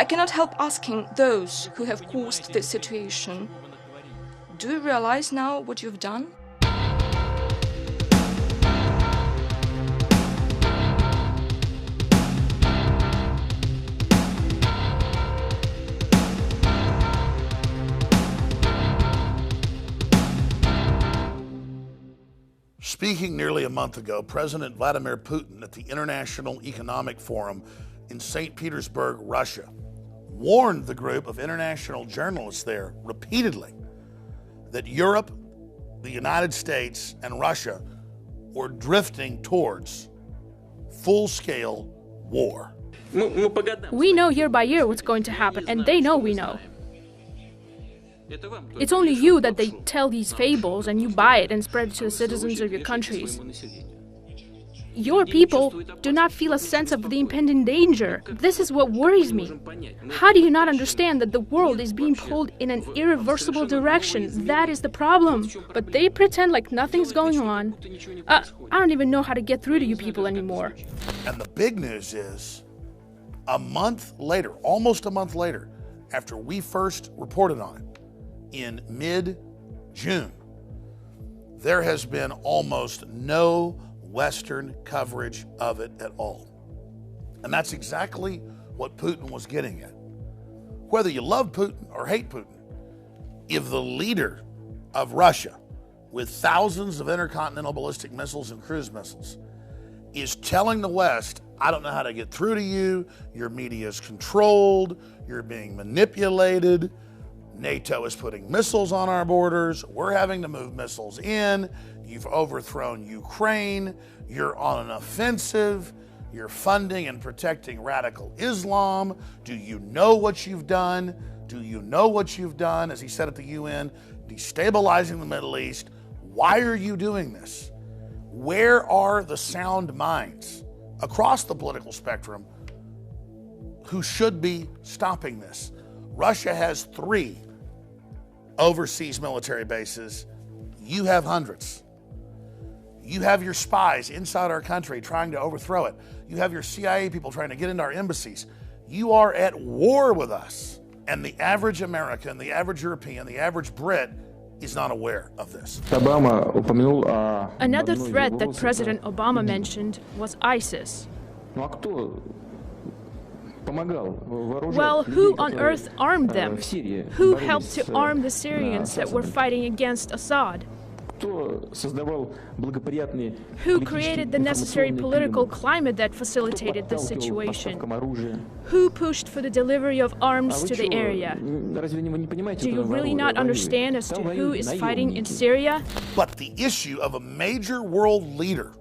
I cannot help asking those who have caused this situation, do you realize now what you've done? Speaking nearly a month ago, President Vladimir Putin at the International Economic Forum in St. Petersburg, Russia, warned the group of international journalists there repeatedly that Europe, the United States, and Russia were drifting towards full-scale war. We know year by year what's going to happen, and they know we know. It's only you that they tell these fables and you buy it and spread it to the citizens of your countries. Your people do not feel a sense of the impending danger. This is what worries me. How do you not understand that the world is being pulled in an irreversible direction? That is the problem. But they pretend like nothing's going on. I don't even know how to get through to you people anymore. And the big news is, a month later, almost a month later, after we first reported on it, in mid-June, there has been almost no Western coverage of it at all. And that's exactly what Putin was getting at. Whether you love Putin or hate Putin, if the leader of Russia, with thousands of intercontinental ballistic missiles and cruise missiles, is telling the West, I don't know how to get through to you, your media is controlled, you're being manipulated, NATO is putting missiles on our borders, we're having to move missiles in, you've overthrown Ukraine, you're on an offensive, you're funding and protecting radical Islam, do you know what you've done? Do you know what you've done, as he said at the UN, destabilizing the Middle East? Why are you doing this? Where are the sound minds across the political spectrum who should be stopping this? Russia has 3 overseas military bases. You have hundreds. You have your spies inside our country trying to overthrow it. You have your CIA people trying to get into our embassies. You are at war with us. And the average American, the average European, the average Brit is not aware of this. Another threat that President Obama mentioned was ISIS. Well, who on earth armed them? Who helped to arm the Syrians that were fighting against Assad? Who created the necessary political climate that facilitated this situation? Who pushed for the delivery of arms to the area? Do you really not understand as to who is fighting in Syria? But the issue of a major world leader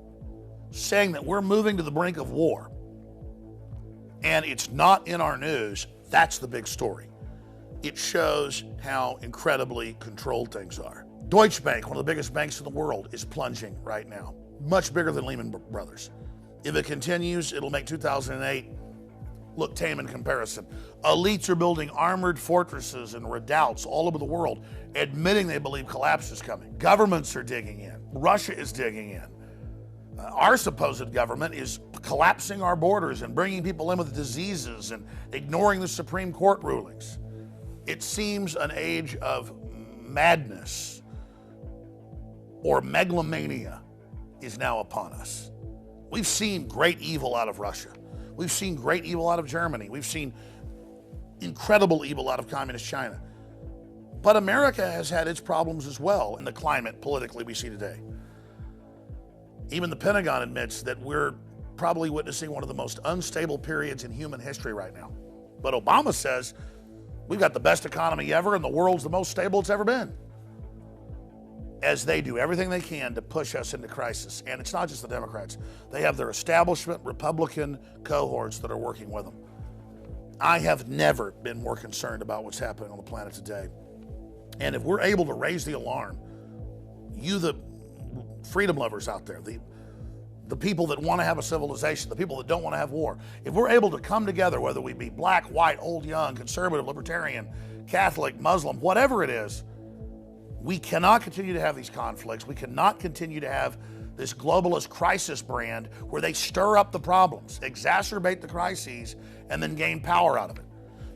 saying that we're moving to the brink of war, and it's not in our news, that's the big story. It shows how incredibly controlled things are. Deutsche Bank, one of the biggest banks in the world, is plunging right now. Much bigger than Lehman Brothers. If it continues, it'll make 2008 look tame in comparison. Elites are building armored fortresses and redoubts all over the world, admitting they believe collapse is coming. Governments are digging in. Russia is digging in. Our supposed government is collapsing our borders and bringing people in with diseases and ignoring the Supreme Court rulings. It seems an age of madness or megalomania is now upon us. We've seen great evil out of Russia. We've seen great evil out of Germany. We've seen incredible evil out of communist China. But America has had its problems as well in the climate politically we see today. Even the Pentagon admits that we're probably witnessing one of the most unstable periods in human history right now. But Obama says we've got the best economy ever and the world's the most stable it's ever been. As they do everything they can to push us into crisis. And it's not just the Democrats. They have their establishment Republican cohorts that are working with them. I have never been more concerned about what's happening on the planet today. And if we're able to raise the alarm, you, the freedom lovers out there, the people that want to have a civilization, the people that don't want to have war, if we're able to come together, whether we be black, white, old, young, conservative, libertarian, Catholic, Muslim, whatever it is, we cannot continue to have these conflicts. We cannot continue to have this globalist crisis brand where they stir up the problems, exacerbate the crises, and then gain power out of it.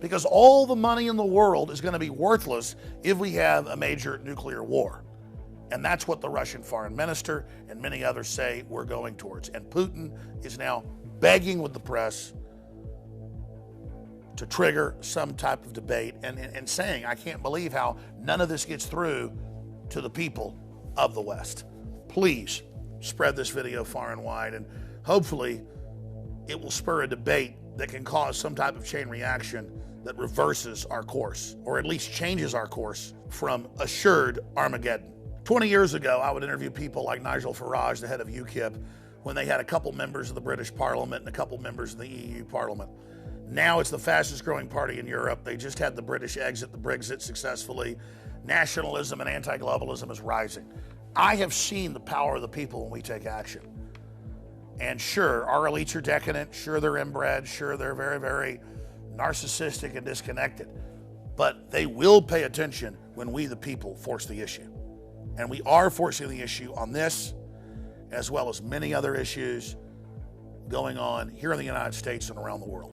because all the money in the world is going to be worthless if we have a major nuclear war. And that's what the Russian foreign minister and many others say we're going towards. And Putin is now begging with the press to trigger some type of debate and saying, I can't believe how none of this gets through to the people of the West. Please spread this video far and wide, and hopefully it will spur a debate that can cause some type of chain reaction that reverses our course, or at least changes our course from assured Armageddon. 20 years ago, I would interview people like Nigel Farage, the head of UKIP, when they had a couple members of the British Parliament and a couple members of the EU Parliament. Now it's the fastest growing party in Europe. They just had the British exit the Brexit successfully. Nationalism and anti-globalism is rising. I have seen the power of the people when we take action. And sure, our elites are decadent. Sure, they're inbred. Sure, they're very, very narcissistic and disconnected. But they will pay attention when we, the people, force the issue. And we are forcing the issue on this, as well as many other issues going on here in the United States and around the world.